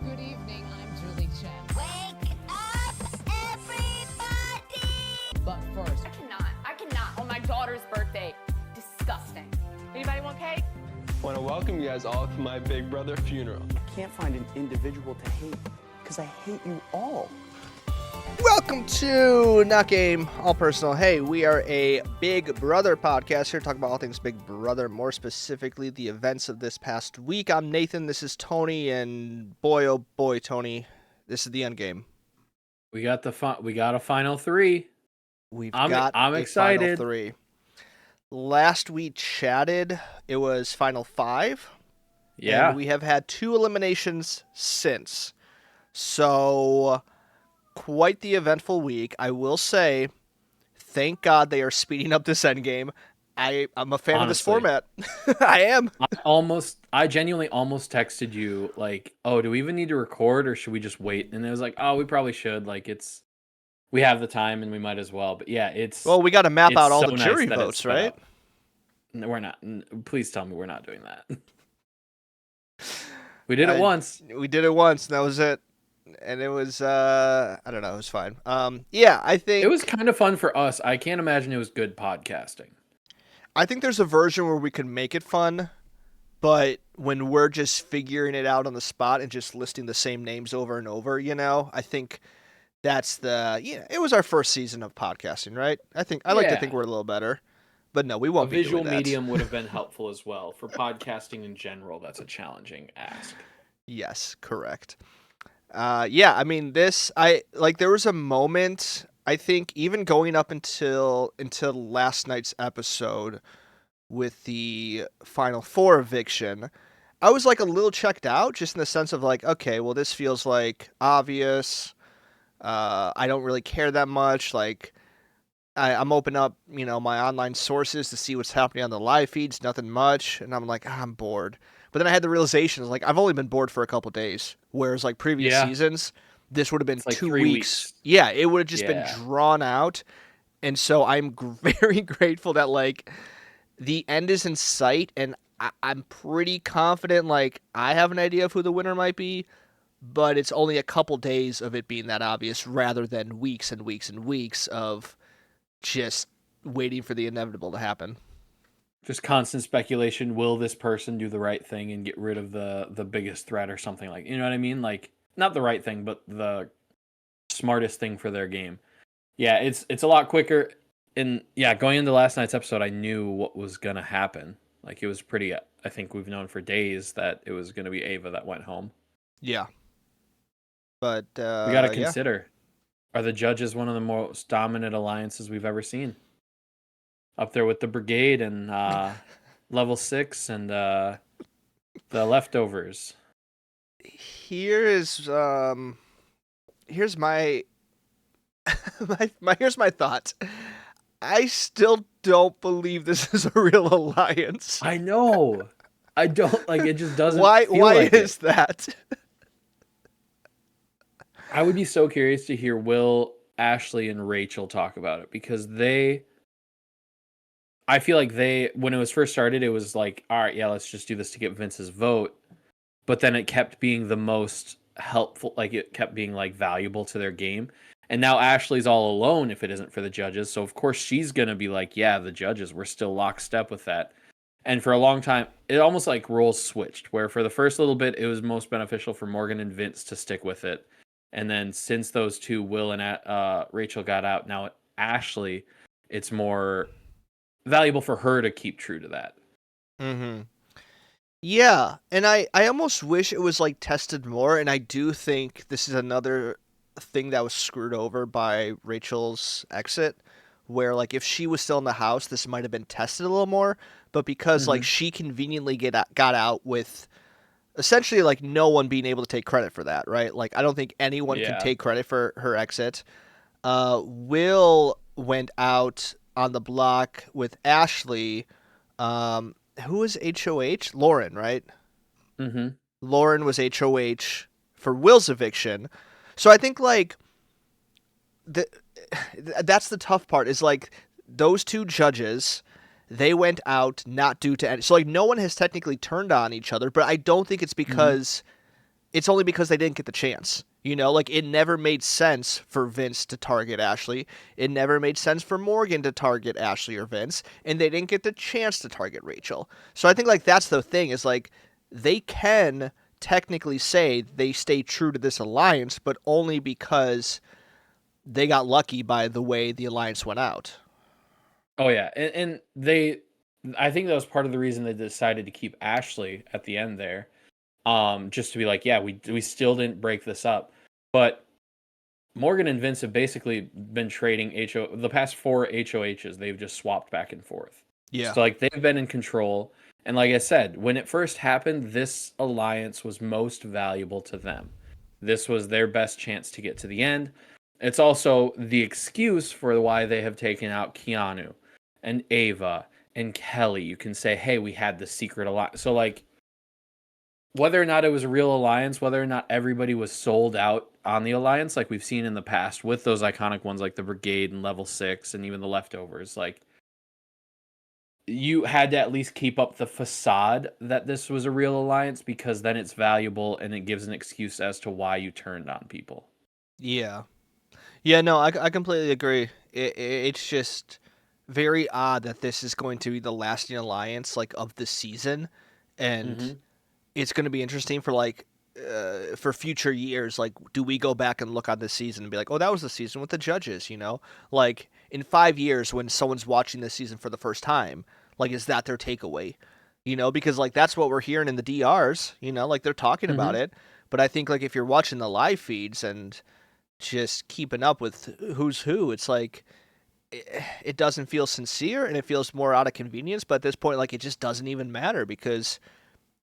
Good evening, I'm Julie Chen. Wake up, everybody! But first, I cannot. On my daughter's birthday. Disgusting. Anybody want cake? I want to welcome you guys all to my big brother funeral. Can't find an individual to hate because I hate you all. Welcome to Not Game, All Personal. Hey, we are a Big Brother podcast here talking about all things Big Brother, more specifically the events of this past week. I'm Nathan, this is Tony, and boy, oh boy, Tony, this is the end game. We got a final three. I'm excited. Final three. Last we chatted, it was final five. Yeah. And we have had 2 eliminations since. So, quite the eventful week. I will say, thank God they are speeding up this end game. I'm a fan of this format. I am. I genuinely almost texted you like, oh, do we even need to record or should we just wait? And it was like, oh, we probably should. Like we have the time and we might as well. But yeah, well, we got to map out all so the nice jury that it's votes, sped right? up. No, we're not. Please tell me we're not doing that. We did it once. We did it once, and that was it. And it was, I don't know, it was fine. Yeah, I think... It was kind of fun for us. I can't imagine it was good podcasting. I think there's a version where we can make it fun, but when we're just figuring it out on the spot and just listing the same names over and over, I think that's it was our first season of podcasting, right? I like to think we're a little better. But no, we won't be doing visual that. medium would have been helpful as well. For podcasting in general, that's a challenging ask. Yes, correct. Yeah, I mean, there was a moment, I think, even going up until last night's episode with the Final Four eviction, I was like a little checked out, just in the sense of like, okay, well, this feels like obvious. I don't really care that much. Like, I'm opening up, my online sources to see what's happening on the live feeds, nothing much, and I'm like, I'm bored. But then I had the realization, like, I've only been bored for a couple days, whereas like previous seasons, this would have been like 2 3 weeks. Yeah, it would have just been drawn out, and so I'm very grateful that like the end is in sight, and I'm pretty confident, like, I have an idea of who the winner might be, but it's only a couple days of it being that obvious, rather than weeks and weeks and weeks of just waiting for the inevitable to happen. Just constant speculation. Will this person do the right thing and get rid of the biggest threat or something like, you know what I mean? Like, not the right thing, but the smartest thing for their game. Yeah, it's a lot quicker. And yeah, going into last night's episode, I knew what was going to happen. Like, it was pretty, I think we've known for days that it was going to be Ava that went home. Yeah. But we got to consider, are the judges one of the most dominant alliances we've ever seen? Up there with the Brigade and Level 6 and the Leftovers. Here's my here's my thought. I still don't believe this is a real alliance. I know. I don't like it. Just doesn't. Why like is that? I would be so curious to hear Will, Ashley, and Rachel talk about it, because I feel like when it was first started, it was like, all right, yeah, let's just do this to get Vince's vote. But then it kept being the most helpful, like it kept being like valuable to their game. And now Ashley's all alone if it isn't for the judges. So of course she's going to be like, yeah, the judges, we're still lockstep with that. And for a long time, it almost like roles switched, where for the first little bit, it was most beneficial for Morgan and Vince to stick with it. And then since those two, Will and Rachel, got out, now Ashley, it's more valuable for her to keep true to that. Mm-hmm. Yeah, and I almost wish it was like tested more, and I do think this is another thing that was screwed over by Rachel's exit, where like if she was still in the house, this might have been tested a little more, but because like she conveniently got out with essentially like no one being able to take credit for that, right? Like I don't think anyone can take credit for her exit. Will went out on the block with Ashley. Who was HOH? Lauren, right? Mm-hmm. Lauren was HOH for Will's eviction. So I think like that's the tough part, is like those two judges, they went out not due to any, so like no one has technically turned on each other, but I don't think it's because it's only because they didn't get the chance. You know, like it never made sense for Vince to target Ashley. It never made sense for Morgan to target Ashley or Vince, and they didn't get the chance to target Rachel. So I think like that's the thing is like they can technically say they stay true to this alliance, but only because they got lucky by the way the alliance went out. Oh yeah, and they, I think that was part of the reason they decided to keep Ashley at the end there, just to be like, yeah, we still didn't break this up, but Morgan and Vince have basically been trading the past 4 HOHs. They've just swapped back and forth. Yeah. So like they've been in control, and like I said, when it first happened, this alliance was most valuable to them. This was their best chance to get to the end. It's also the excuse for why they have taken out Keanu and Ava and Kelly. You can say, hey, we had the secret alliance. So, like, whether or not it was a real alliance, whether or not everybody was sold out on the alliance, like we've seen in the past with those iconic ones like the Brigade and Level 6 and even the Leftovers, like, you had to at least keep up the facade that this was a real alliance, because then it's valuable and it gives an excuse as to why you turned on people. Yeah. Yeah, no, I completely agree. It's just very odd that this is going to be the lasting alliance like of the season, and it's going to be interesting for like for future years. Like, do we go back and look on this season and be like, oh, that was the season with the judges? You know, like in 5 years when someone's watching this season for the first time, like is that their takeaway? You know, because like that's what we're hearing in the DRs. You know, like they're talking about it, but I think like if you're watching the live feeds and just keeping up with who's who, it's like it doesn't feel sincere and it feels more out of convenience. But at this point, like it just doesn't even matter because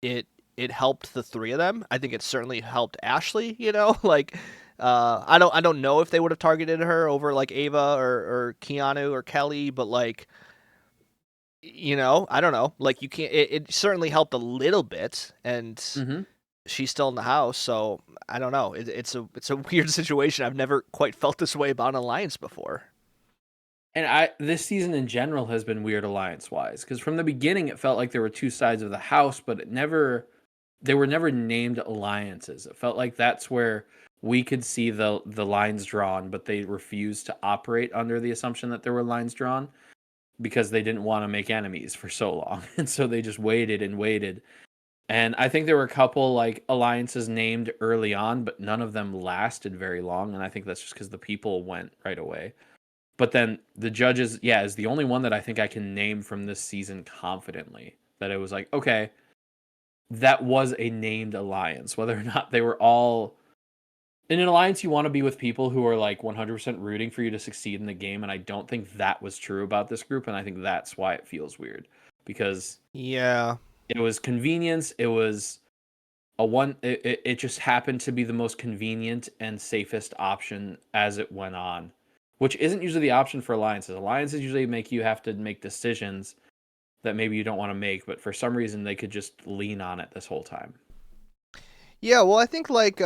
it helped the three of them. I think it certainly helped Ashley. You know, like I don't know if they would have targeted her over like Ava or Keanu or Kelly, but like, you know, I don't know. Like you can't. It certainly helped a little bit, and she's still in the house, so I don't know. It's a weird situation. I've never quite felt this way about an alliance before. And this season in general has been weird alliance-wise, because from the beginning it felt like there were two sides of the house, but they were never named alliances. It felt like that's where we could see the lines drawn, but they refused to operate under the assumption that there were lines drawn because they didn't want to make enemies for so long. And so they just waited and waited. And I think there were a couple like alliances named early on, but none of them lasted very long. And I think that's just because the people went right away. But then the judges, yeah, is the only one that I think I can name from this season confidently. That it was like, okay, that was a named alliance. Whether or not they were all in an alliance, you want to be with people who are like 100% rooting for you to succeed in the game. And I don't think that was true about this group. And I think that's why it feels weird. Because yeah, it was convenience. It was it just happened to be the most convenient and safest option as it went on, which isn't usually the option for alliances. Alliances usually make you have to make decisions that maybe you don't want to make, but for some reason they could just lean on it this whole time. Yeah, well, I think like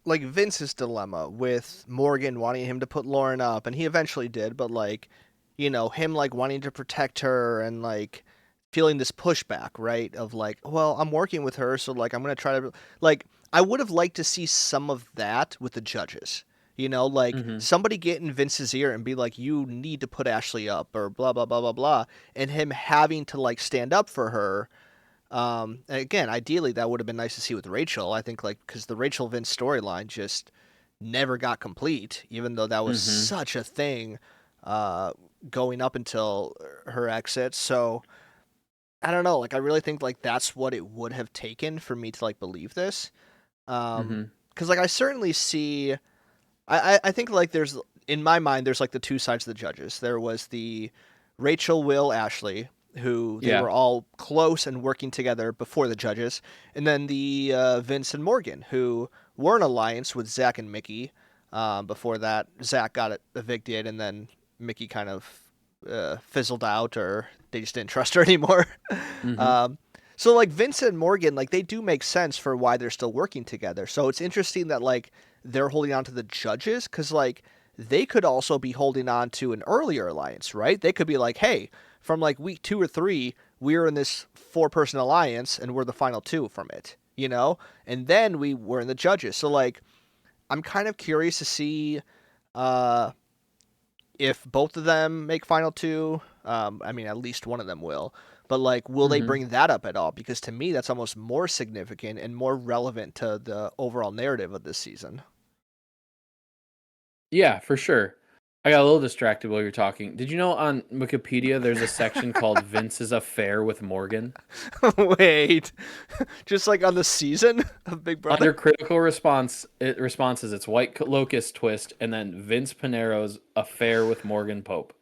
Vince's dilemma with Morgan wanting him to put Lauren up, and he eventually did, but like, you know, him like wanting to protect her and like feeling this pushback, right? Of like, well, I'm working with her, so like I'm gonna try to like. I would have liked to see some of that with the judges. You know, like somebody get in Vince's ear and be like, you need to put Ashley up or blah, blah, blah, blah, blah. And him having to like stand up for her. Again, ideally that would have been nice to see with Rachel. I think like, cause the Rachel Vince storyline just never got complete, even though that was such a thing, going up until her exit. So I don't know. Like, I really think like that's what it would have taken for me to like believe this. Cause like I certainly see, I think like there's in my mind there's like the two sides of the judges. There was the Rachel, Will, Ashley, who they were all close and working together before the judges, and then the Vince and Morgan, who were an alliance with Zach and Mickey. Before that, Zach got evicted, and then Mickey kind of fizzled out, or they just didn't trust her anymore. So like Vince and Morgan, like they do make sense for why they're still working together. So it's interesting that like they're holding on to the judges, because like they could also be holding on to an earlier alliance, right? They could be like, hey, from like week 2 or 3, we're in this 4-person alliance and we're the final 2 from it, you know? And then we were in the judges. So, like, I'm kind of curious to see if both of them make final two. I mean, at least one of them will. But, like, will they bring that up at all? Because to me, that's almost more significant and more relevant to the overall narrative of this season. Yeah, for sure. I got a little distracted while you were talking. Did you know on Wikipedia there's a section called Vince's Affair with Morgan? Wait, just like on the season of Big Brother? Under critical responses, it's White Locust twist, and then Vince Pinero's affair with Morgan Pope.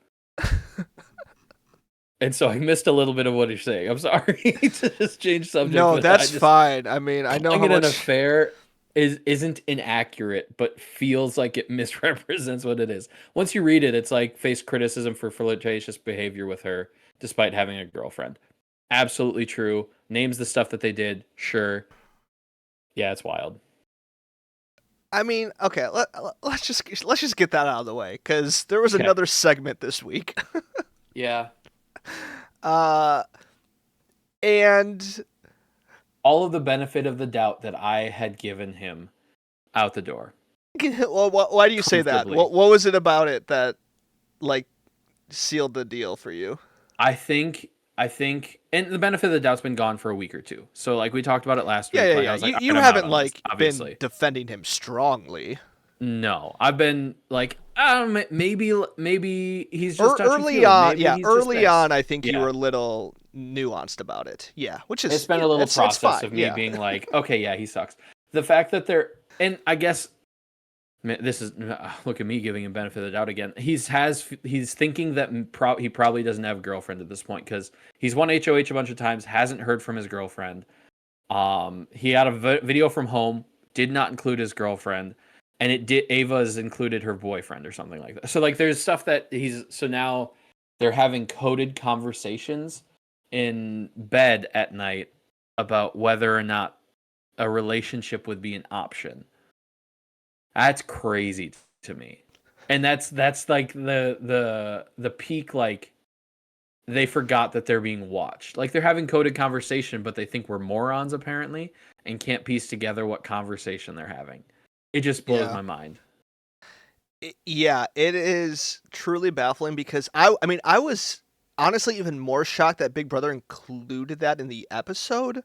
And so I missed a little bit of what you're saying. I'm sorry to just change subject. No, that's fine. I mean, I know how much... much... an affair isn't inaccurate, but feels like it misrepresents what it is. Once you read it, it's like face criticism for flirtatious behavior with her, despite having a girlfriend. Absolutely true. Names the stuff that they did. Sure. Yeah, it's wild. I mean, okay, let's just get that out of the way, because there was another segment this week. Yeah. And all of the benefit of the doubt that I had given him out the door. Well, why do you say that? What was it about it that, like, sealed the deal for you? I think, and the benefit of the doubt's been gone for a week or two. So, like, we talked about it last week. Yeah. I was like, you haven't, like, been defending him strongly. No, I've been like, maybe he's just early on. Yeah, early on, I think you were a little nuanced about it. Yeah, which is it's been a little process of me being like, okay, yeah, he sucks. The fact that and I guess this is look at me giving him benefit of the doubt again. He's thinking that he probably doesn't have a girlfriend at this point because he's won HOH a bunch of times, hasn't heard from his girlfriend. He had a video from home, did not include his girlfriend. And Ava's included her boyfriend or something like that. So, like, there's stuff that so now they're having coded conversations in bed at night about whether or not a relationship would be an option. That's crazy to me. And that's like the peak, like, they forgot that they're being watched. Like, they're having coded conversation, but they think we're morons, apparently, and can't piece together what conversation they're having. It just blows my mind. Yeah, it is truly baffling because I mean, I was honestly even more shocked that Big Brother included that in the episode.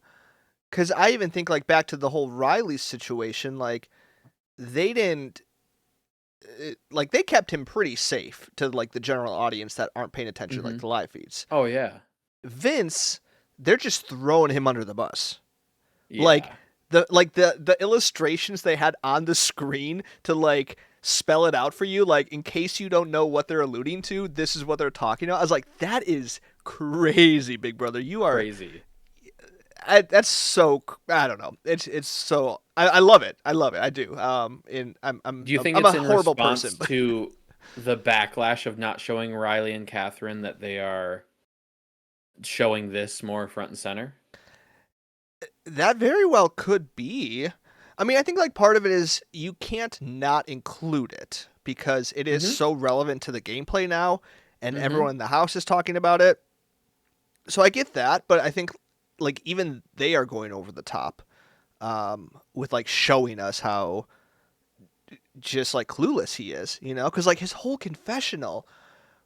Because I even think, like, back to the whole Riley situation, like, they didn't, like, they kept him pretty safe to, like, the general audience that aren't paying attention, like, the live feeds. Oh, yeah. Vince, they're just throwing him under the bus. Yeah. Like, the illustrations they had on the screen to, like, spell it out for you, like, in case you don't know what they're alluding to, this is what they're talking about. I was like, that is crazy, Big Brother. You are crazy. That's so, I don't know. It's so, I love it. I love it. I do. And I'm do you think I'm it's a in horrible response person to the backlash of not showing Riley and Catherine that they are showing this more front and center? That very well could be. I mean, I think, like, part of it is you can't not include it because it is so relevant to the gameplay now, and everyone in the house is talking about it. So I get that, but I think, like, even they are going over the top with, like, showing us how just, like, clueless he is, you know? Because, like, his whole confessional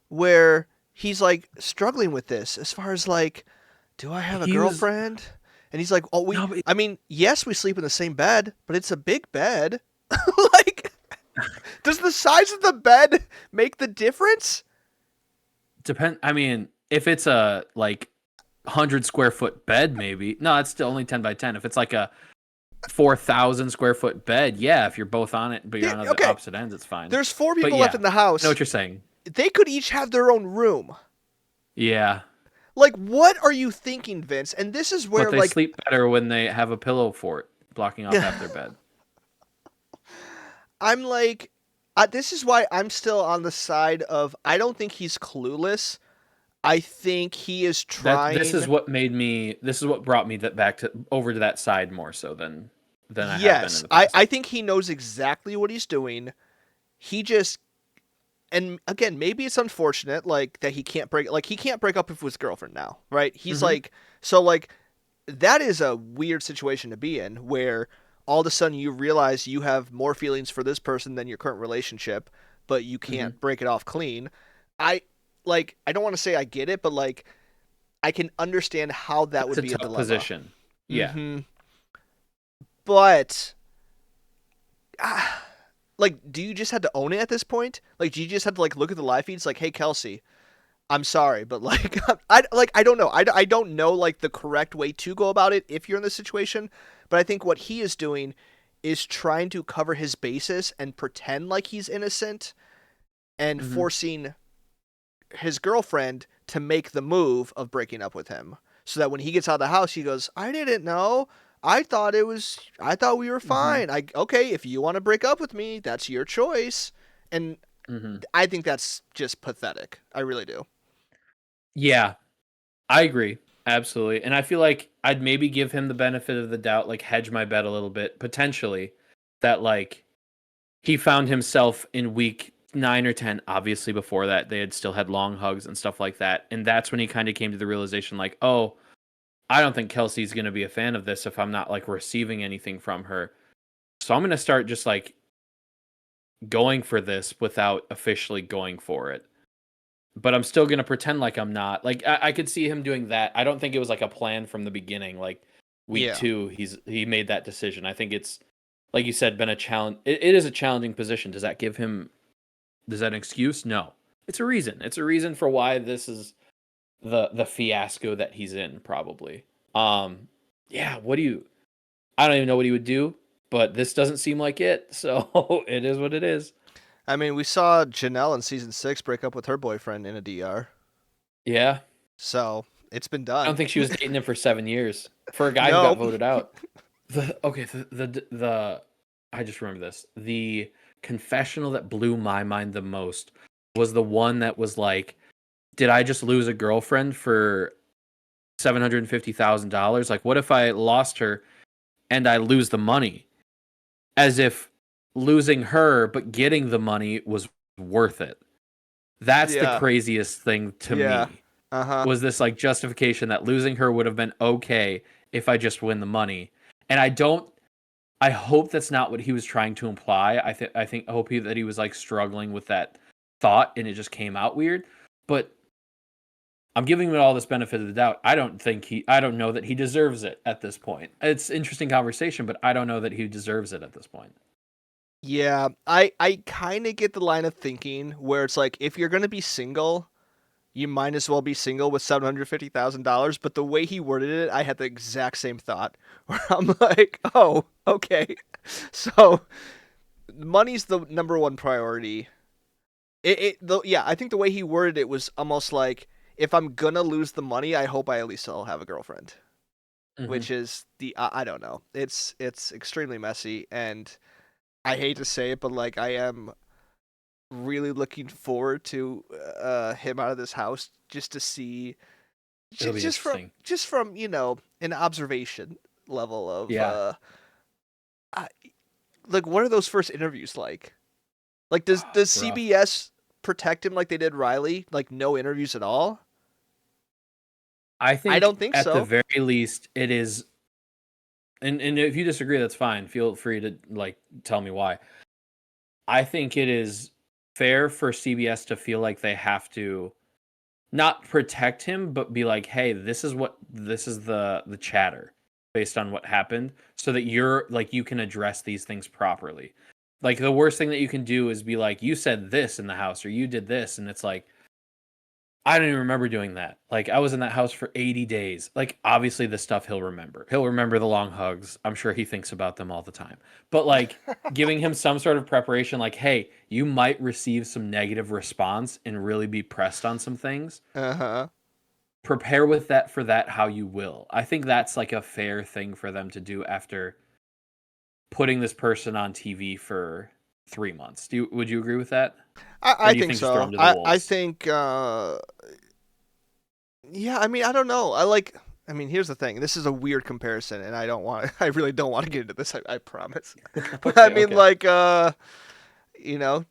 where he's, like, struggling with this as far as, like, do I have a girlfriend? And he's like, oh, I mean, yes, we sleep in the same bed, but it's a big bed. Like, does the size of the bed make the difference? I mean, if it's a, like, 100 square foot bed, maybe. No, it's still only 10 by 10. If it's like a 4,000 square foot bed, yeah, if you're both on it, but you're on the opposite ends, it's fine. There's 4 people left in the house. I know what you're saying. They could each have their own room. Yeah. Like, what are you thinking, Vince? And this is where, but they like, sleep better when they have a pillow fort blocking off half their bed. I'm like, this is why I'm still on the side of, I don't think he's clueless. I think he is trying. This is what brought me over to that side more so than I have been in the past. I think he knows exactly what he's doing. He just, and again, maybe it's unfortunate, like, that he can't break up with his girlfriend now, right? He's like, so, like, that is a weird situation to be in, where all of a sudden you realize you have more feelings for this person than your current relationship, but you can't break it off clean. I don't want to say I get it, but like I can understand how that would be a tough dilemma. position. Yeah. Mm-hmm. But like, do you just have to own it at this point? Like, do you just have to like look at the live feeds like, hey Kelsey, I'm sorry, but like I don't know. I don't know like the correct way to go about it if you're in this situation, but I think what he is doing is trying to cover his bases and pretend like he's innocent and forcing his girlfriend to make the move of breaking up with him, so that when he gets out of the house, he goes, I didn't know. I thought we were fine. Okay, if you want to break up with me, that's your choice. And I think that's just pathetic. I really do. Yeah, I agree. Absolutely. And I feel like I'd maybe give him the benefit of the doubt, like hedge my bet a little bit, potentially, that like he found himself in week 9 or 10. Obviously, before that, they had still had long hugs and stuff like that. And that's when he kind of came to the realization, like, oh, I don't think Kelsey's going to be a fan of this if I'm not like receiving anything from her. So I'm going to start just like going for this without officially going for it. But I'm still going to pretend like I'm not. Like I could see him doing that. I don't think it was like a plan from the beginning. Like week 2, he made that decision. I think it's, like you said, been a challenge. It is a challenging position. Does that give him, is that an excuse? No. It's a reason. It's a reason for why this is the fiasco that he's in, probably. Yeah, I don't even know what he would do, but this doesn't seem like it. So it is what it is. I mean, we saw Janelle in season 6 break up with her boyfriend in a DR. Yeah. So it's been done. I don't think she was dating him for 7 years for a guy who got voted out. I just remember this. The confessional that blew my mind the most was the one that was like, did I just lose a girlfriend for $750,000? Like, what if I lost her and I lose the money? As if losing her but getting the money was worth it. That's the craziest thing to me. Was this like justification that losing her would have been okay if I just win the money? And I hope that's not what he was trying to imply. I hope that he was like struggling with that thought and it just came out weird. But I'm giving him all this benefit of the doubt. I don't know that he deserves it at this point. It's interesting conversation, but I don't know that he deserves it at this point. Yeah, I kind of get the line of thinking where it's like, if you're going to be single, you might as well be single with $750,000. But the way he worded it, I had the exact same thought where I'm like, oh, okay. So money's the number one priority. I think the way he worded it was almost like, if I'm going to lose the money, I hope I at least still have a girlfriend, which is I don't know. It's extremely messy, and I hate to say it, but like I am really looking forward to him out of this house just to see, just from an observation level of like, what are those first interviews like? Like does CBS protect him like they did Riley? Like no interviews at all? I don't think so. At the very least, it is. And if you disagree, that's fine. Feel free to like tell me why. I think it is fair for CBS to feel like they have to not protect him, but be like, hey, this is the chatter based on what happened, so that you can address these things properly. Like the worst thing that you can do is be like, you said this in the house or you did this, and it's like, I don't even remember doing that. Like, I was in that house for 80 days. Like, obviously, the stuff he'll remember. He'll remember the long hugs. I'm sure he thinks about them all the time. But, like, giving him some sort of preparation, like, hey, you might receive some negative response and really be pressed on some things. Prepare with that for that how you will. I think that's, like, a fair thing for them to do after putting this person on TV for 3 months. Would you agree with that? I think so. I think, I mean, I don't know. I mean, here's the thing. This is a weird comparison, and I really don't want to get into this. I promise. But I mean, like,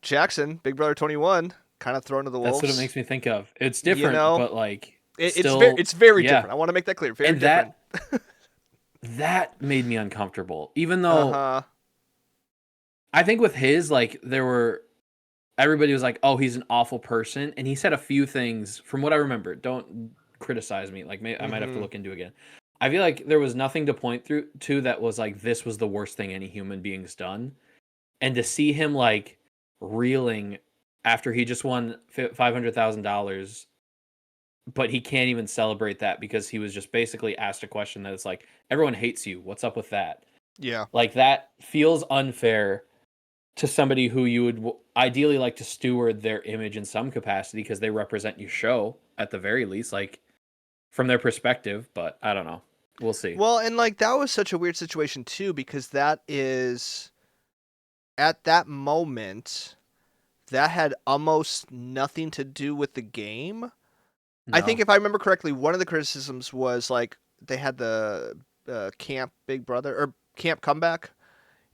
Jackson, Big Brother 21, kind of thrown to the wolves. That's what it makes me think of. It's different, but like, it's very different. I want to make that clear. Very different. That made me uncomfortable. Even though Uh-huh. I think with his, like, everybody was like, "Oh, he's an awful person," and he said a few things from what I remember. Don't criticize me. Like, I might have to Mhm. look into it again. I feel like there was nothing to point through to that was like this was the worst thing any human being's done, and to see him like reeling after he just won $500,000, but he can't even celebrate that because he was just basically asked a question that is like, "Everyone hates you. What's up with that?" Yeah. Like that feels unfair to somebody who you would ideally like to steward their image in some capacity because they represent your show at the very least, like from their perspective. But I don't know. We'll see. Well, and like that was such a weird situation too, because that is at that moment that had almost nothing to do with the game. I think No. if I remember correctly, one of the criticisms was like they had the Camp Big Brother or Camp Comeback,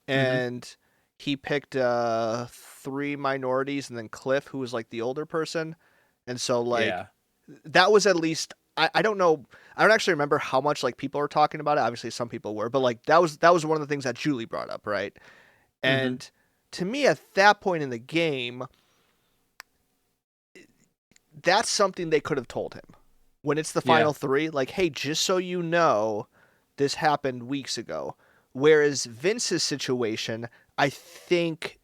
and he picked 3 minorities and then Cliff, who was like the older person, and so like yeah. that was at least I don't know, I don't actually remember how much like people were talking about it. Obviously some people were, but like that was one of the things that Julie brought up, right? And to me at that point in the game, that's something they could have told him when it's the final 3, like, hey, just so you know, this happened weeks ago. Whereas Vince's situation, I think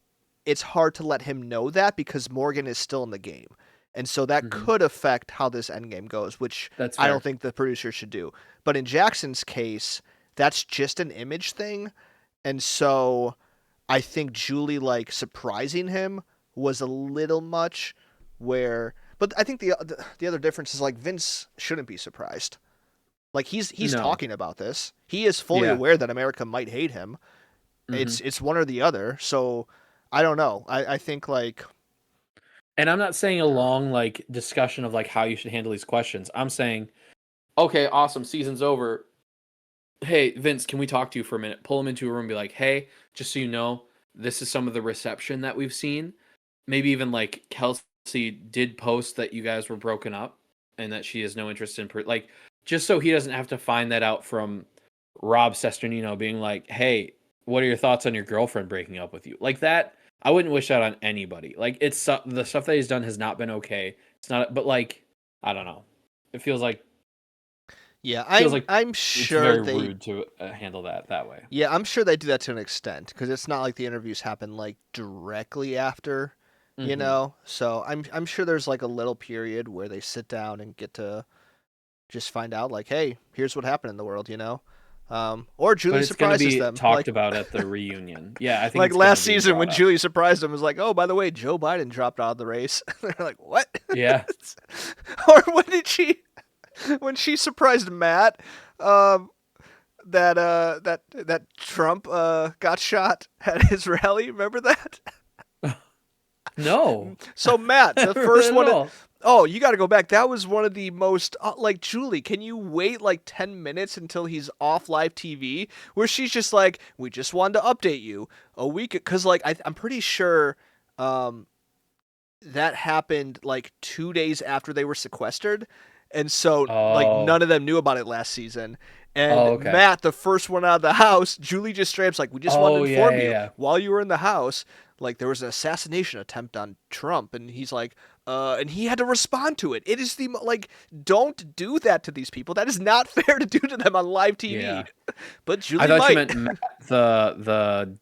it's hard to let him know that because Morgan is still in the game. And so that could affect how this endgame goes, which That's I fair. don't think the producer should do. But in Jackson's case, that's just an image thing. And so I think Julie, like, surprising him was a little much where... But I think the other difference is, like, Vince shouldn't be surprised. Like, he's No. talking about this. He is fully Yeah. aware that America might hate him. It's one or the other. So I don't know. I think, like... And I'm not saying a long like discussion of like how you should handle these questions. I'm saying, okay, awesome, season's over. Hey, Vince, can we talk to you for a minute? Pull him into a room and be like, hey, just so you know, this is some of the reception that we've seen. Maybe even like Kelsey did post that you guys were broken up and that she has no interest in like just so he doesn't have to find that out from Rob Sesternino being like, hey, what are your thoughts on your girlfriend breaking up with you? Like that, I wouldn't wish that on anybody. Like it's the stuff that he's done has not been okay. It's not, but like I don't know. It feels like Yeah, feels I'm it's sure very they... rude to handle that way. Yeah, I'm sure they do that to an extent because it's not like the interviews happen like directly after, you Mhm. know. So I'm sure there's like a little period where they sit down and get to just find out like, hey, here's what happened in the world, you know. Or Julie But it's going to surprises be them, talked like, about at the reunion. Yeah, I think like it's gonna last be season when brought up. Julie surprised them, was like, oh, by the way, Joe Biden dropped out of the race. They're like, what? Yeah, Or when she surprised Matt, that Trump got shot at his rally. Remember that? no, So Matt, the Never first at one. all. Oh, you got to go back. That was one of the most like Julie. Can you wait like 10 minutes until he's off live TV? Where she's just like, we just wanted to update you a week because like I'm pretty sure that happened like 2 days after they were sequestered, and so like Oh. none of them knew about it last season. And Oh, okay. Matt, the first one out of the house, Julie just straight up's like, we just wanted Oh, to yeah, inform yeah, you yeah. while you were in the house, like there was an assassination attempt on Trump, and he's like, and he had to respond to it. It is the like, don't do that to these people. That is not fair to do to them on live TV. Yeah. But Julie I thought might. you meant Matt, the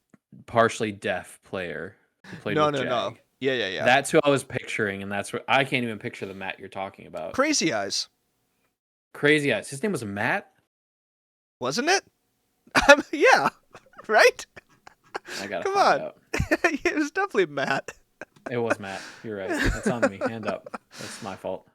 partially deaf player who played No, with no, Jag. no. Yeah. That's who I was picturing, and that's what I can't even picture the Matt you're talking about. Crazy Eyes, Crazy Eyes. His name was Matt. wasn't it? Yeah, right. I gotta Come find on. out. It was definitely Matt. It was Matt. You're right. That's on me. Hand up. That's my fault.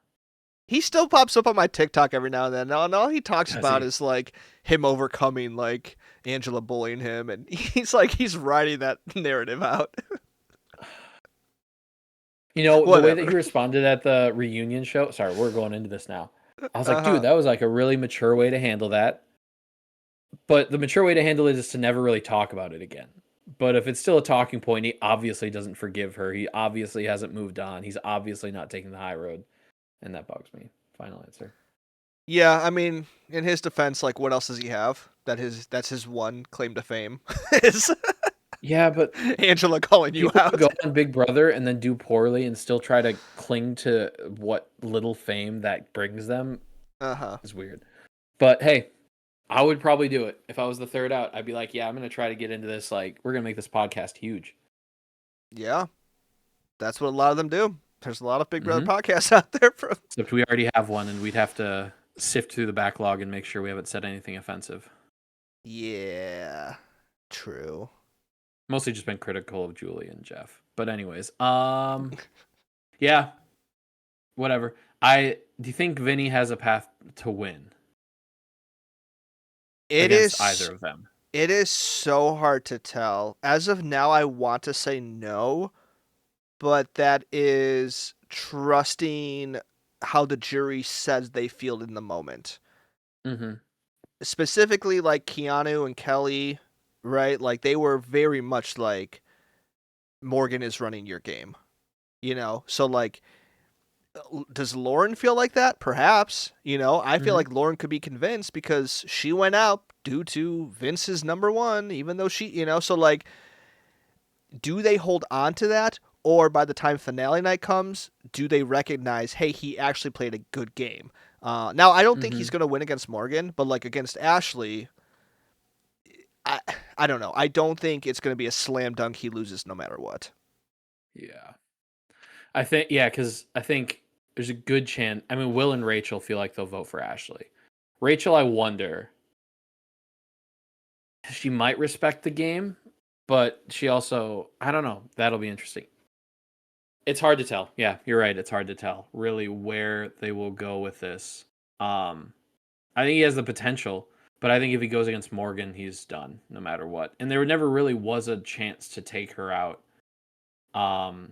He still pops up on my TikTok every now and then. And all he talks Does about he? is like him overcoming like Angela bullying him, and he's writing that narrative out. You know, the way Whatever. that he responded at the reunion show. Sorry, we're going into this now. I was like, Uh-huh. dude, that was like a really mature way to handle that. But the mature way to handle it is to never really talk about it again. But if it's still a talking point, he obviously doesn't forgive her. He obviously hasn't moved on. He's obviously not taking the high road. And that bugs me. Final answer. Yeah, I mean, in his defense, like, what else does he have? that's his one claim to fame is Yeah, but Angela calling you people out. go on Big Brother and then do poorly and still try to cling to what little fame that brings them Uh-huh. is weird. But hey, I would probably do it if I was the third out. I'd be like, yeah, I'm gonna try to get into this. Like, we're gonna make this podcast huge. Yeah. That's what a lot of them do. There's a lot of Big Brother Mm-hmm. podcasts out there from Except we already have one, and we'd have to sift through the backlog and make sure we haven't said anything offensive. Yeah. True. Mostly just been critical of Julie and Jeff. But anyways, yeah, whatever. Do you think Vinny has a path to win It against is either of them? It is so hard to tell. As of now, I want to say no, but that is trusting how the jury says they feel in the moment. Mm-hmm. Specifically, like Keanu and Kelly, right? Like, they were very much like, Morgan is running your game, you know? So, like, does Lauren feel like that? Perhaps, you know? I feel Mhm. like Lauren could be convinced because she went out due to Vince's number one, even though she, you know? So, like, do they hold on to that? Or by the time finale night comes, do they recognize, hey, he actually played a good game? Now, I don't think he's going to win against Morgan, but, like, against Ashley, I don't know. I don't think it's going to be a slam dunk he loses no matter what. Yeah. Because I think there's a good chance. I mean, Will and Rachel feel like they'll vote for Ashley. Rachel, I wonder. She might respect the game, but she also, I don't know. That'll be interesting. It's hard to tell. Yeah, you're right. It's hard to tell really where they will go with this. I think he has the potential, but I think if he goes against Morgan, he's done no matter what. And there never really was a chance to take her out. Because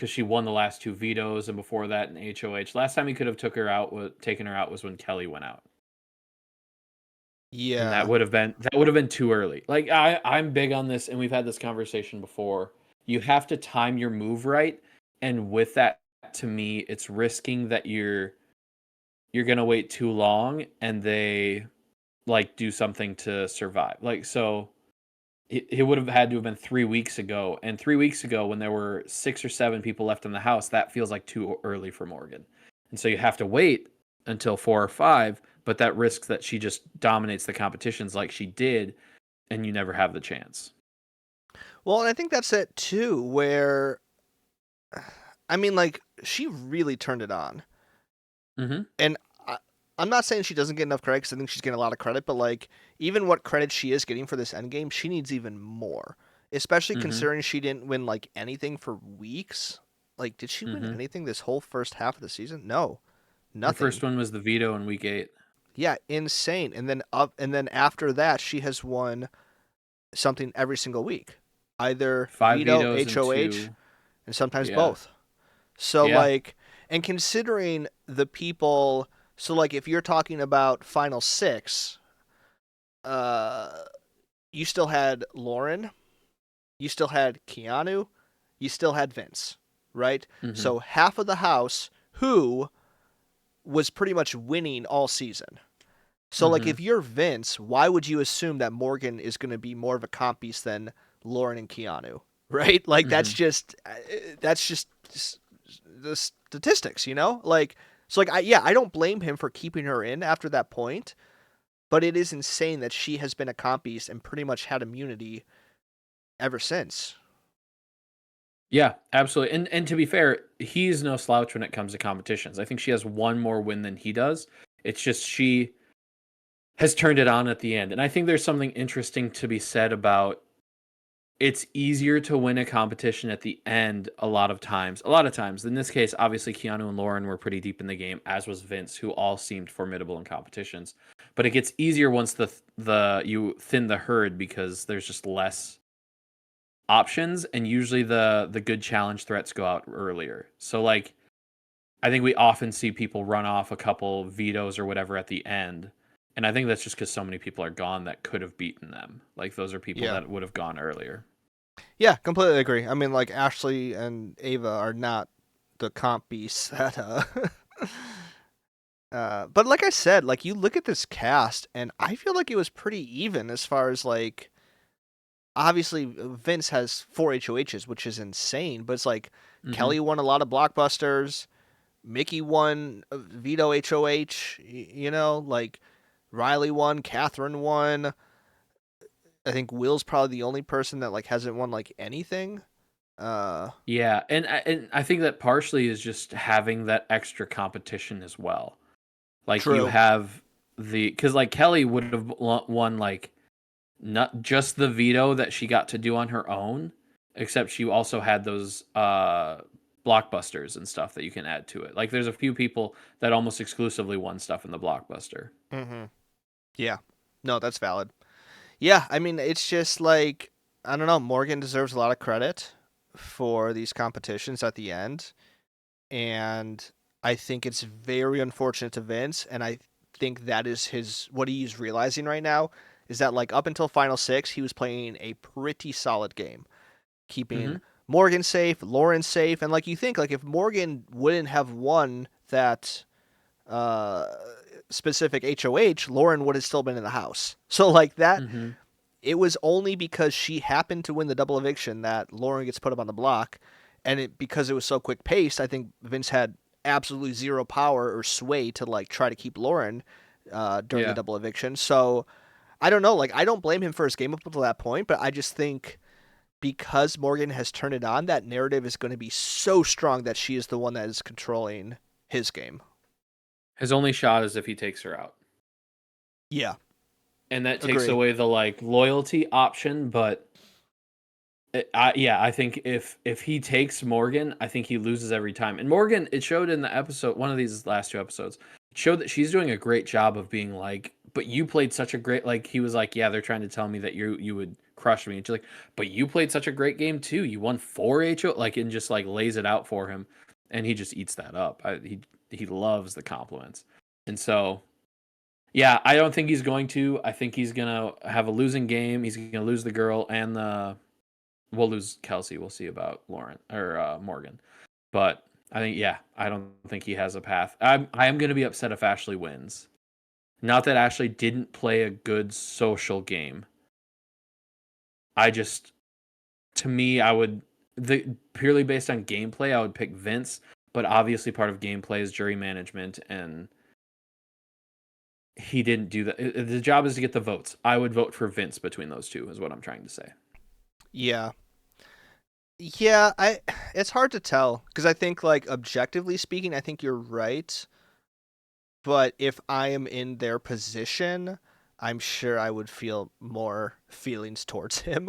she won the last two vetoes, and before that in HOH. Last time he could have taken her out was when Kelly went out. Yeah. And that would have been too early. Like I'm big on this, and we've had this conversation before. You have to time your move right, and with that, to me, it's risking that you're gonna wait too long, and they like do something to survive. Like so. It would have had to have been 3 weeks ago. And 3 weeks ago, when there were 6 or 7 people left in the house, that feels like too early for Morgan. And so you have to wait until 4 or 5, but that risks that she just dominates the competitions like she did, and you never have the chance. Well, and I think that's it too, where, I mean, like, she really turned it on. Mm-hmm. And I'm not saying she doesn't get enough credit because I think she's getting a lot of credit, but, like, even what credit she is getting for this endgame, she needs even more. Especially considering she didn't win, like, anything for weeks. Like, did she win anything this whole first half of the season? No. Nothing. The first one was the veto in week 8. Yeah, insane. And then after that, she has won something every single week. Either 5 veto, vetoes HOH, and sometimes Yeah. both. So, Yeah. like, and considering the people, so, like, if you're talking about Final 6, you still had Lauren, you still had Keanu, you still had Vince, right? So half of the house who was pretty much winning all season. So, like, if you're Vince, why would you assume that Morgan is going to be more of a comp piece than Lauren and Keanu, right? Like, that's just the statistics, you know? Like, so, like, I don't blame him for keeping her in after that point, but it is insane that she has been a comp piece and pretty much had immunity ever since. Yeah, absolutely. And to be fair, he's no slouch when it comes to competitions. I think she has one more win than he does. It's just she has turned it on at the end. And I think there's something interesting to be said about it's easier to win a competition at the end a lot of times. In this case, obviously, Keanu and Lauren were pretty deep in the game, as was Vince, who all seemed formidable in competitions. But it gets easier once you thin the herd because there's just less options, and usually the good challenge threats go out earlier. So, like, I think we often see people run off a couple vetoes or whatever at the end. And I think that's just because so many people are gone that could have beaten them. Like, those are people that would have gone earlier. Yeah, completely agree. I mean, like, Ashley and Ava are not the comp beasts that But like I said, like you look at this cast, and I feel like it was pretty even as far as like obviously Vince has 4 HOHs, which is insane, but it's like Kelly won a lot of blockbusters, Mickey won Veto HOH, you know, like Riley won, Catherine won. I think Will's probably the only person that like hasn't won like anything. Yeah, and I think that partially is just having that extra competition as well. Like you True. have because like Kelly would have won like not just the veto that she got to do on her own, except she also had those blockbusters and stuff that you can add to it. Like there's a few people that almost exclusively won stuff in the blockbuster. Mm-hmm. Yeah. No, that's valid. Yeah, I mean, it's just like, I don't know, Morgan deserves a lot of credit for these competitions at the end. And I think it's very unfortunate to Vince. And I think that is what he's realizing right now is that, like, up until Final Six, he was playing a pretty solid game, keeping Morgan safe, Lauren safe. And, like, you think, like, if Morgan wouldn't have won that specific HOH, Lauren would have still been in the house. So, like, that, it was only because she happened to win the double eviction that Lauren gets put up on the block. And because it was so quick paced, I think Vince had absolutely zero power or sway to, like, try to keep Lauren during the double eviction. So, I don't know. Like, I don't blame him for his game up until that point, but I just think because Morgan has turned it on, that narrative is going to be so strong that she is the one that is controlling his game. His only shot is if he takes her out. Yeah. And that takes Agreed. away the like loyalty option, but I think if he takes Morgan, I think he loses every time. And Morgan, it showed in the episode, one of these last 2 episodes, it showed that she's doing a great job of being like, but you played such a great, like he was like, yeah, they're trying to tell me that you would crush me. And she's like, but you played such a great game too. You won 4 HO, like, and just like lays it out for him, and he just eats that up. He loves the compliments, and so. Yeah, I don't think he's going to. I think he's going to have a losing game. He's going to lose the girl and we'll lose Kelsey. We'll see about Lauren or Morgan. But I think, I don't think he has a path. I am going to be upset if Ashley wins. Not that Ashley didn't play a good social game. To me, purely based on gameplay, I would pick Vince. But obviously part of gameplay is jury management, and he didn't do that. The job is to get the votes. I would vote for Vince between those two, is what I'm trying to say. Yeah. It's hard to tell because I think, like, objectively speaking, I think you're right. But if I am in their position, I'm sure I would feel more feelings towards him.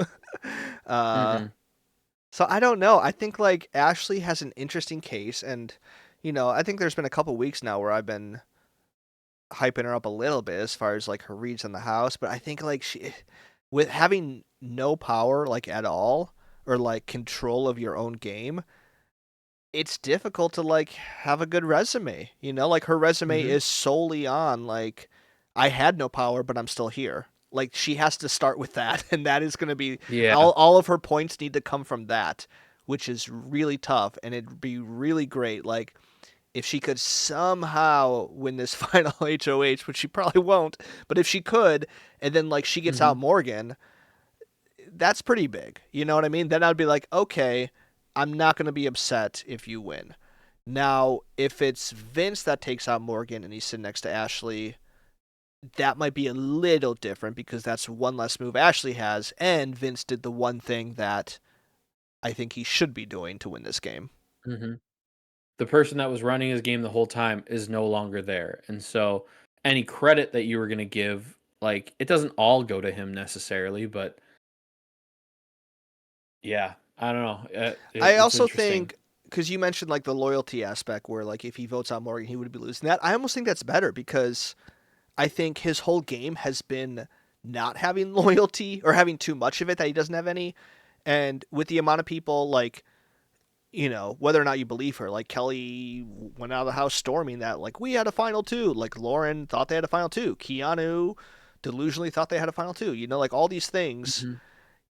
So I don't know. I think, like, Ashley has an interesting case, and I think there's been a couple weeks now where I've been hyping her up a little bit as far as like her reads in the house, but I think like she, with having no power like at all or like control of your own game, it's difficult to like have a good resume. Like her resume is solely on like I had no power but I'm still here. Like she has to start with that, and that is going to be all of her points need to come from that, which is really tough, and it'd be really great like if she could somehow win this final HOH, which she probably won't, but if she could, and then like she gets out Morgan, that's pretty big. You know what I mean? Then I'd be like, okay, I'm not going to be upset if you win. Now, if it's Vince that takes out Morgan and he's sitting next to Ashley, that might be a little different because that's one less move Ashley has, and Vince did the one thing that I think he should be doing to win this game. The person that was running his game the whole time is no longer there. And so any credit that you were going to give, like, it doesn't all go to him necessarily, but yeah, I don't know. I also think, because you mentioned like the loyalty aspect where like if he votes out Morgan, he would be losing that. I almost think that's better because I think his whole game has been not having loyalty or having too much of it that he doesn't have any. And with the amount of people like, whether or not you believe her, like Kelly went out of the house storming that, like, we had a final 2. Like Lauren thought they had a final 2. Keanu delusionally thought they had a final 2. Like all these things.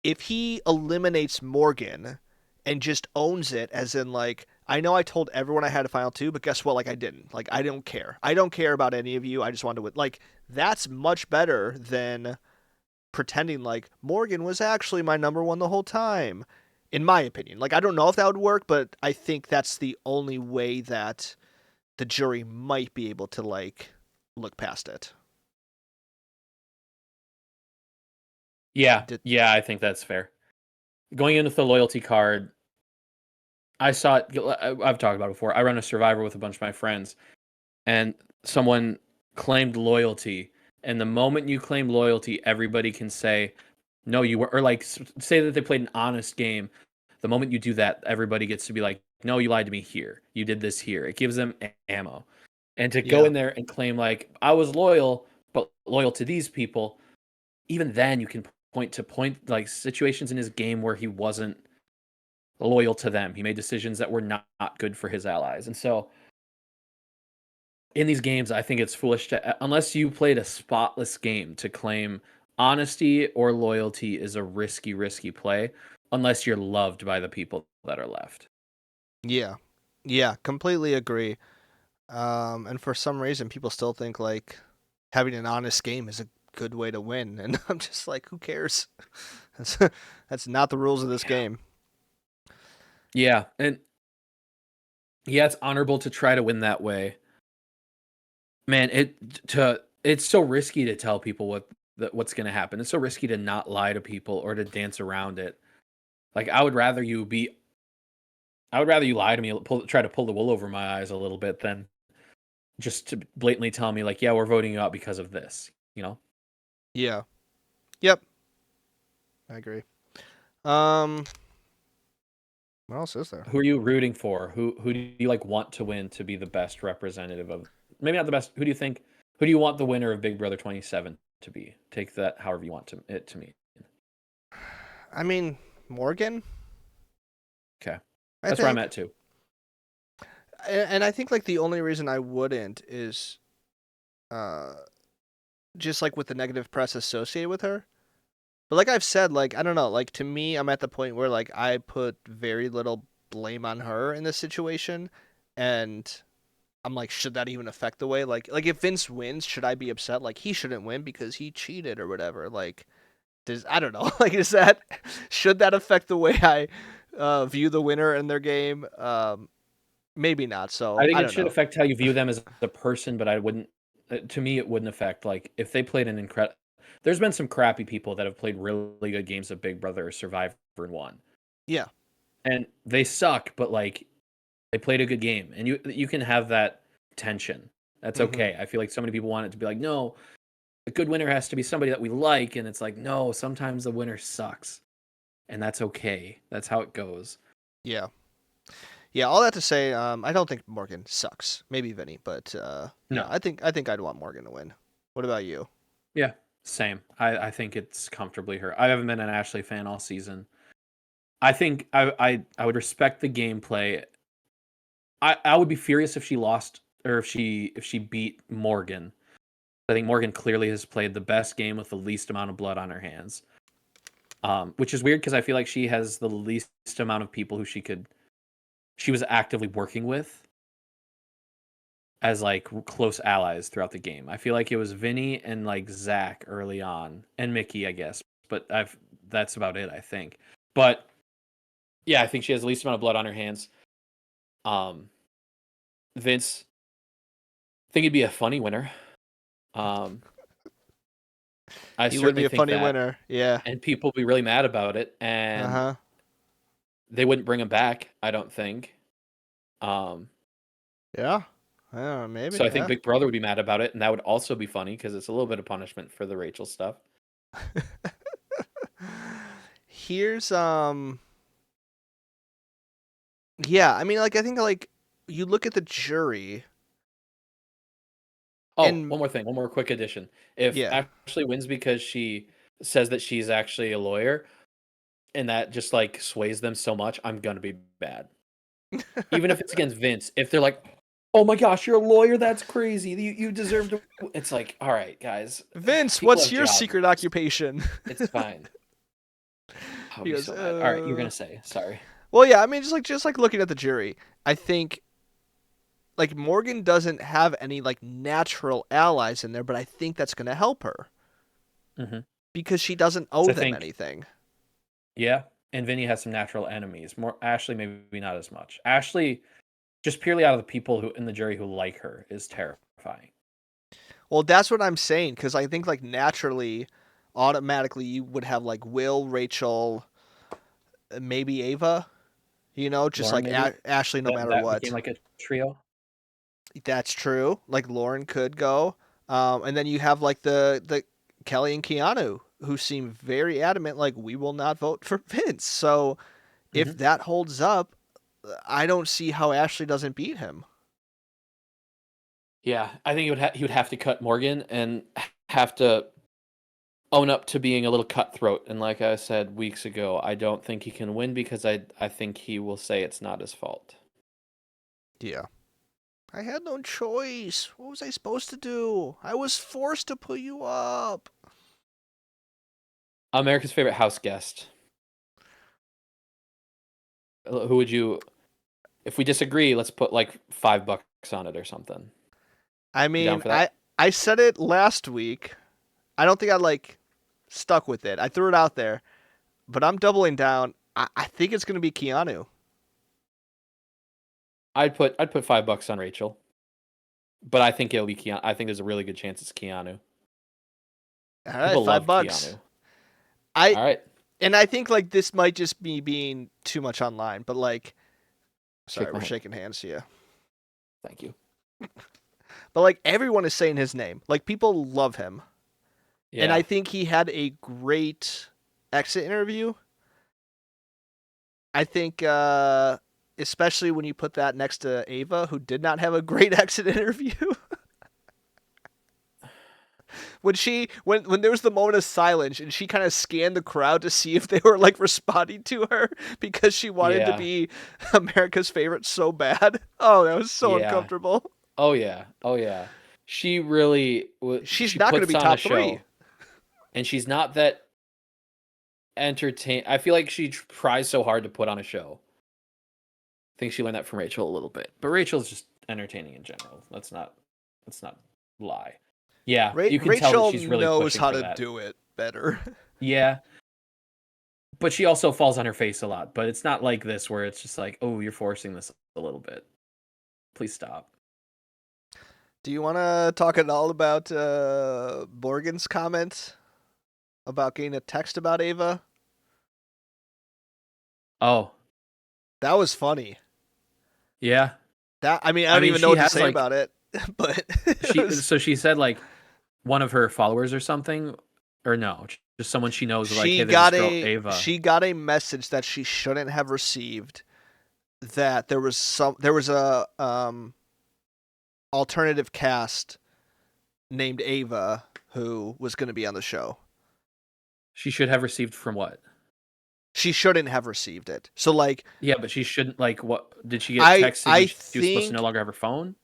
If he eliminates Morgan and just owns it as in like, I know I told everyone I had a final two, but guess what? Like, I didn't. Like, I don't care. I don't care about any of you. I just wanted to win. Like, that's much better than pretending like Morgan was actually my number one the whole time, in my opinion. Like, I don't know if that would work, but I think that's the only way that the jury might be able to, like, look past it. Yeah, I think that's fair. Going in with the loyalty card, I saw it. I've talked about it before. I run a Survivor with a bunch of my friends, and someone claimed loyalty. And the moment you claim loyalty, everybody can say, no, you were, or like say that they played an honest game. The moment you do that, everybody gets to be like, no, you lied to me here. You did this here. It gives them ammo. And to go in there and claim like, I was loyal, but loyal to these people, even then you can point like situations in his game where he wasn't loyal to them. He made decisions that were not good for his allies. And so in these games, I think it's foolish to, unless you played a spotless game, to claim honesty or loyalty is a risky play unless you're loved by the people that are left. Yeah, completely agree. And for some reason, people still think like having an honest game is a good way to win, and I'm just like, who cares? That's not the rules of this game. Yeah, and yeah, it's honorable to try to win that way. Man, it's so risky to tell people what's going to happen. It's so risky to not lie to people or to dance around it. Like, I would rather you lie to me, try to pull the wool over my eyes a little bit than just to blatantly tell me like, yeah, we're voting you out because of this, you know? Yeah. Yep. I agree. What else is there? Who are you rooting for? Who do you like want to win to be the best representative of, maybe not the best, who do you want the winner of Big Brother 27 to be? Take that however you want it to mean. I mean, Morgan? Okay. That's where I'm at too. And I think like the only reason I wouldn't is just like with the negative press associated with her. But like I've said, like, I don't know, like to me, I'm at the point where like I put very little blame on her in this situation, and I'm like, should that even affect the way like if Vince wins, should I be upset? Like, he shouldn't win because he cheated or whatever. Like, I don't know, like should that affect the way I view the winner in their game? Maybe not. So I think it should affect how you view them as a person, but I wouldn't. To me, it wouldn't affect like if they played an incredible. There's been some crappy people that have played really good games of Big Brother or Survivor and won. Yeah, and they suck, but like they played a good game, and you can have that tension. That's okay. I feel like so many people want it to be like, no, a good winner has to be somebody that we like, and it's like, no, sometimes the winner sucks, and that's okay. That's how it goes. Yeah. All that to say, I don't think Morgan sucks. Maybe Vinny, but no, I think I'd want Morgan to win. What about you? Yeah, same. I think it's comfortably her. I haven't been an Ashley fan all season. I think I would respect the gameplay. I would be furious if she lost or if she beat Morgan. I think Morgan clearly has played the best game with the least amount of blood on her hands. Which is weird because I feel like she has the least amount of people who she was actively working with as like close allies throughout the game. I feel like it was Vinny and like Zach early on, and Mickey, I guess. But that's about it, I think. But yeah, I think she has the least amount of blood on her hands. Vince, I think he'd be a funny winner. He would be a funny winner, yeah. And people would be really mad about it, and they wouldn't bring him back, I don't think. Yeah. Maybe. So I think Big Brother would be mad about it, and that would also be funny because it's a little bit of punishment for the Rachel stuff. Here's yeah, I mean, like I think like you look at the jury. Oh, one more quick addition. If Ashley wins because she says that she's actually a lawyer, and that just like sways them so much, I'm gonna be bad. Even if it's against Vince, if they're like, "Oh my gosh, you're a lawyer? That's crazy. You deserve to." It's like, all right, guys. Vince, what's your secret occupation? It's fine. All right, you're gonna say sorry. Well, yeah, I mean, just like looking at the jury, I think like Morgan doesn't have any like natural allies in there, but I think that's going to help her Mhm. because she doesn't owe So I them think- anything. Yeah, and Vinny has some natural enemies. More Ashley, maybe not as much. Ashley, just purely out of the people who in the jury who like her, is terrifying. Well, that's what I'm saying because I think like naturally, automatically you would have like Will, Rachel, maybe Ava, you know, just Lauren, like maybe? Ashley no matter that what. became like a trio. That's true. Like Lauren could go, and then you have like the Kelly and Keanu who seem very adamant, like we will not vote for Vince. So if that holds up, I don't see how Ashley doesn't beat him. Yeah, I think he would have to cut Morgan and have to own up to being a little cutthroat. And like I said weeks ago, I don't think he can win because I think he will say it's not his fault. Yeah. I had no choice. What was I supposed to do? I was forced to put you up. America's favorite house guest. Who would you? If we disagree, let's put like $5 on it or something. I down mean, for that? I said it last week. I don't think I like stuck with it. I threw it out there, but I'm doubling down. I think it's gonna be Keanu. I'd put $5 on Rachel, but I think it'll be Keanu. I think there's a really good chance it's Keanu. All right, People love $5. Keanu. I All right, and I think like this might just be being too much online, but like, sorry, Shake my we're hand. shaking hands here. thank you. But like everyone is saying his name. Like people love him. Yeah. And I think he had a great exit interview. I think especially when you put that next to Ava, who did not have a great exit interview. when there was the moment of silence and she kind of scanned the crowd to see if they were like responding to her because she wanted to Yeah. be America's favorite so bad. Oh, that was so Yeah. uncomfortable. Oh yeah. She really. She's she not going to puts be on top a show, 3. and she's not that entertain. I feel like she tries so hard to put on a show. I think she learned that from Rachel a little bit, but Rachel's just entertaining in general. Let's not lie. Yeah, you can tell Rachel that she's really knows pushing how for to that. do it better. Yeah. But she also falls on her face a lot. But it's not like this where it's just like, oh, you're forcing this a little bit. Please stop. Do you want to talk at all about Morgan's comment about getting a text about Ava? Oh, That was funny. yeah. I don't even know she what to has, say like- about it, but it was- So she said like one of her followers or something, or no, just someone she knows. Like, hey, she there's got this girl, a Ava. she got a message that she shouldn't have received. That there was a alternative cast named Ava who was going to be on the show. She should have received from what? She shouldn't have received it. So like Yeah, but she shouldn't. Like, what did she get I texted? She was supposed think- to no longer have her phone.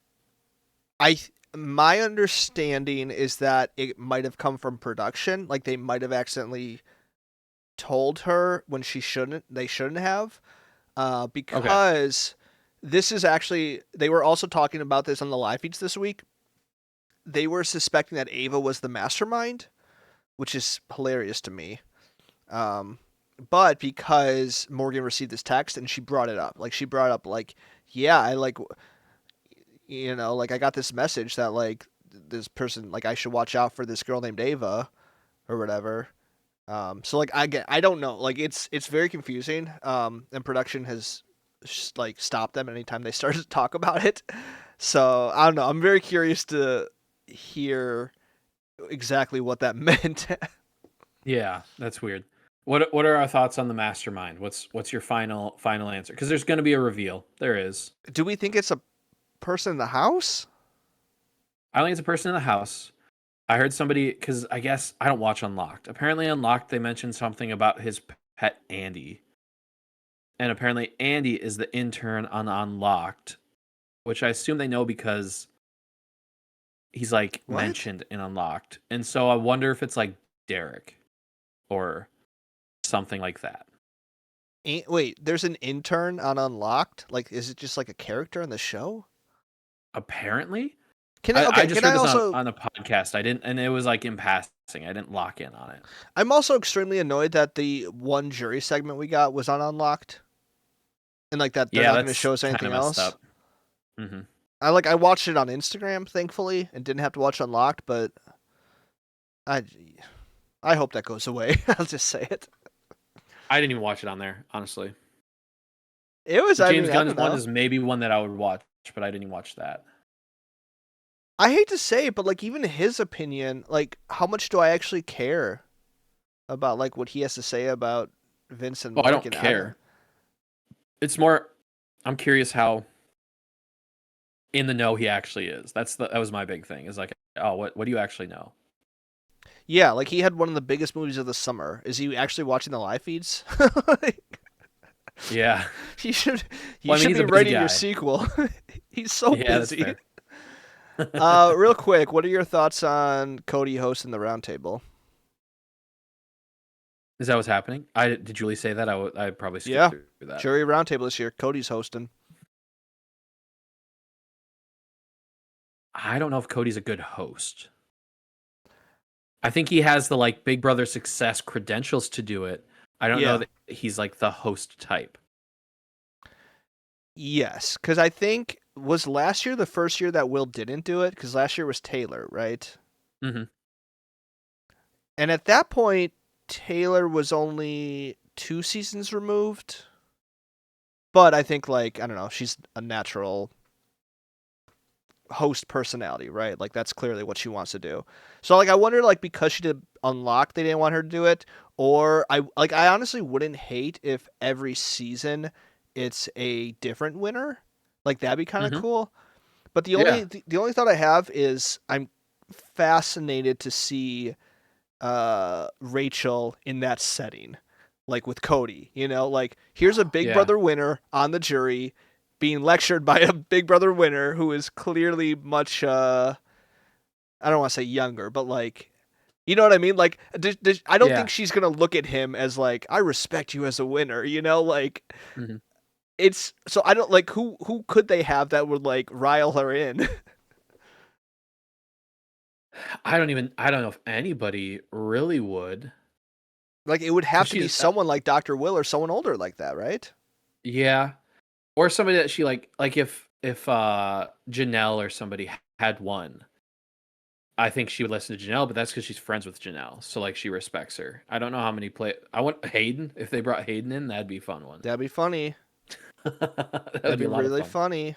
my understanding is that it might have come from production. Like they might have accidentally told her when they shouldn't have. Because this is actually, they were also talking about this on the live feeds this week. They were suspecting that Ava was the mastermind, which is hilarious to me. But because Morgan received this text and she brought it up, yeah, I like, you know, like I got this message that like this person, like I should watch out for this girl named Ava or whatever. So like I don't know, like it's very confusing. And production has like stopped them anytime they started to talk about it. So I don't know. I'm very curious to hear exactly what that meant. Yeah, that's weird. What are our thoughts on the mastermind? What's your final answer? Because there's going to be a reveal. There is. Do we think it's a person in the house? I don't think it's a person in the house. I heard somebody, because I guess I don't watch Unlocked. Apparently, Unlocked, they mentioned something about his pet Andy. And apparently, Andy is the intern on Unlocked, which I assume they know because he's like What? mentioned in Unlocked. And so I wonder if it's like Derek or something like that. Wait, there's an intern on Unlocked? Like, is it just like a character in the show? Apparently, Can I? Okay, I just can heard I this also? on a podcast. I didn't, and it was like in passing. I didn't lock in on it. I'm also extremely annoyed that the one jury segment we got was on Unlocked, and like that they're Yeah, not going to that's show us kind anything of messed else. up. Hmm. I watched it on Instagram, thankfully, and didn't have to watch Unlocked. But I hope that goes away. I'll just say it. I didn't even watch it on there, honestly. It was. James I Gunn's don't one know. is maybe one that I would watch, but I didn't even watch that. I hate to say it, but like even his opinion, like how much do I actually care about like what he has to say about Vincent? Oh, I don't care. It's more, I'm curious how in the know he actually is. That was my big thing. Is like, oh, what do you actually know? Yeah, like he had one of the biggest movies of the summer. Is he actually watching the live feeds? Yeah. He should. He Well, I mean, should he's be a busy writing guy. your sequel. He's so Yeah, that's busy. fair. Real quick, what are your thoughts on Cody hosting the roundtable? Is that what's happening? Did Julie say that? I probably skipped Yeah. through that. Jury roundtable this year. Cody's hosting. I don't know if Cody's a good host. I think he has the like Big Brother success credentials to do it. I don't Yeah. know that he's like the host type. Yes, because I think was last year the first year that Will didn't do it. Because last year was Taylor, right? Mm-hmm. And at that point, Taylor was only 2 seasons removed. But I think, like, I don't know, she's a natural host personality, right? Like, that's clearly what she wants to do. So, like, I wonder, like, because she did Unlock, they didn't want her to do it. Or, I honestly wouldn't hate if every season it's a different winner. Like, that'd be kind of Mhm. cool. But the Yeah. only thought I have is I'm fascinated to see Rachel in that setting, like with Cody, like here's a Big Yeah. Brother winner on the jury being lectured by a Big Brother winner who is clearly much I don't want to say younger, but like, you know what I mean? Like, I don't Yeah. think she's gonna look at him as like, I respect you as a winner, like Mhm. it's so I don't like who could they have that would like rile her in. I don't know if anybody really would. Like it would have to be she's- someone like Dr. Will or someone older like that, right? Yeah. Or somebody that she like if Janelle or somebody had won, I think she would listen to Janelle, but that's because she's friends with Janelle. So like she respects her. I don't know how many I want Hayden. If they brought Hayden in, that'd be a fun one. That'd be funny. That'd That'd be a lot of really fun. funny.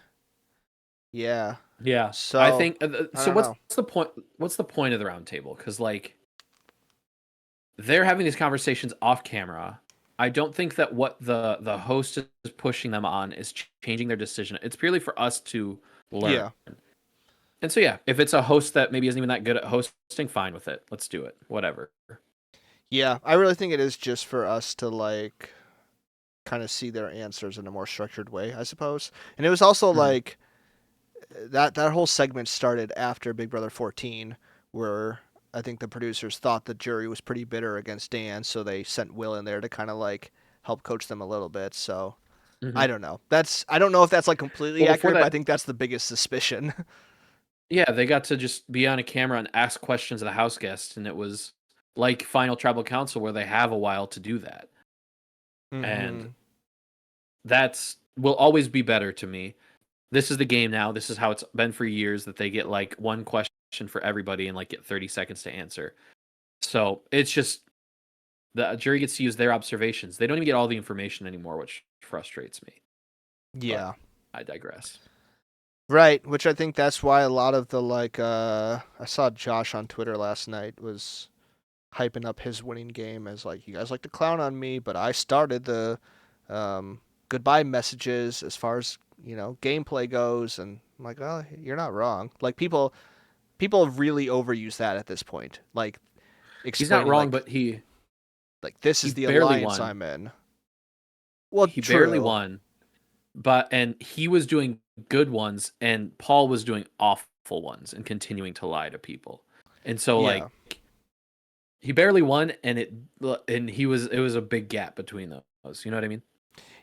Yeah. Yeah. So, I think I so don't what's know. the point what's the point of the round table? Cuz like they're having these conversations off camera. I don't think that what the host is pushing them on is changing their decision. It's purely for us to learn. Yeah. And so yeah, if it's a host that maybe isn't even that good at hosting, fine with it. Let's do it. Whatever. Yeah, I really think it is just for us to like kind of see their answers in a more structured way, I suppose. And it was also Mhm. like that whole segment started after Big Brother 14, where I think the producers thought the jury was pretty bitter against Dan, so they sent Will in there to kind of like help coach them a little bit. So Mhm. I don't know. I don't know if that's like completely Well, before accurate, but I that- think that's the biggest suspicion. Yeah, they got to just be on a camera and ask questions of the house guests, and it was like Final Tribal Council where they have a while to do that. Mhm. And that's will always be better to me. This is the game now. This is how it's been for years that they get like one question for everybody and like get 30 seconds to answer. So it's just the jury gets to use their observations. They don't even get all the information anymore, which frustrates me. Yeah. I digress. Right, which I think that's why a lot of the like I saw Josh on Twitter last night was hyping up his winning game as like, you guys like to clown on me, but I started the goodbye messages as far as, gameplay goes, and I'm like, well, you're not wrong. Like people really overuse that at this point. Like He's not explaining, wrong, like, but he this he is the barely alliance won. I'm in. Well, he barely true. won. And he was doing good ones and Paul was doing awful ones and continuing to lie to people. And so Yeah. like he barely won and it was a big gap between those. You know what I mean?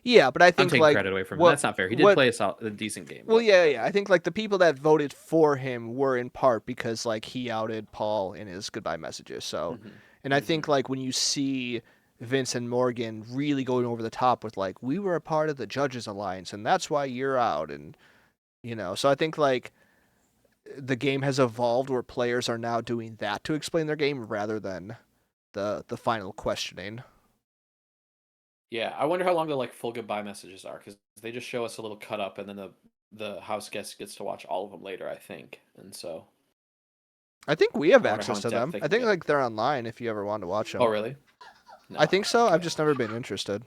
Yeah, but I I'm think taking like credit away from him. what- That's not fair. He did what- play a decent game. Well, but- yeah. I think like the people that voted for him were in part because like he outed Paul in his goodbye messages. So, Mhm. and I think like when you see Vince and Morgan really going over the top with like we were a part of the Judges Alliance and that's why you're out, and so I think like the game has evolved where players are now doing that to explain their game rather than the final questioning. Yeah, I wonder how long the like full goodbye messages are, because they just show us a little cut up, and then the house guest gets to watch all of them later, I think. And so, I think we have I wonder access how to in-depth them. they I can think get. like they're online if you ever want to watch them. oh really? No. I think so. I've Okay. just never been interested.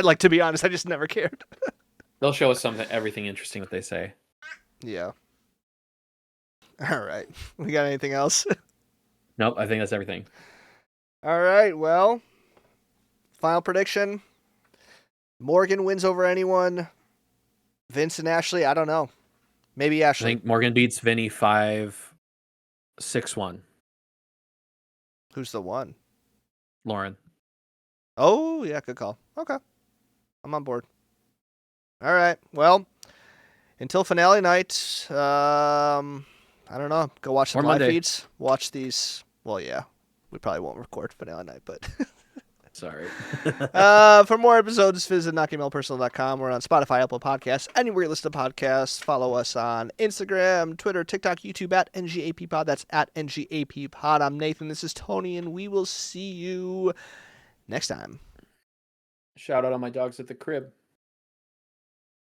Like to be honest, I just never cared. They'll show us everything interesting that they say. Yeah. All right. We got anything else? Nope, I think that's everything. All right. Well, final prediction. Morgan wins over anyone. Vince and Ashley, I don't know. Maybe I Ashley. think Morgan beats Vinny 5-6-1. Who's the one? Lauren. Oh, yeah, good call. Okay. I'm on board. All right. Well, until finale night, I don't know. Go watch some Or live Monday. feeds. Watch these. Well, yeah. We probably won't record finale night, but Sorry. for more episodes, visit knockingmailpersonal.com. We're on Spotify, Apple Podcasts, anywhere you listen to podcasts. Follow us on Instagram, Twitter, TikTok, YouTube at NGAPPod. That's at NGAPPod. I'm Nathan. This is Tony, and we will see you next time. Shout out on my dogs at the crib.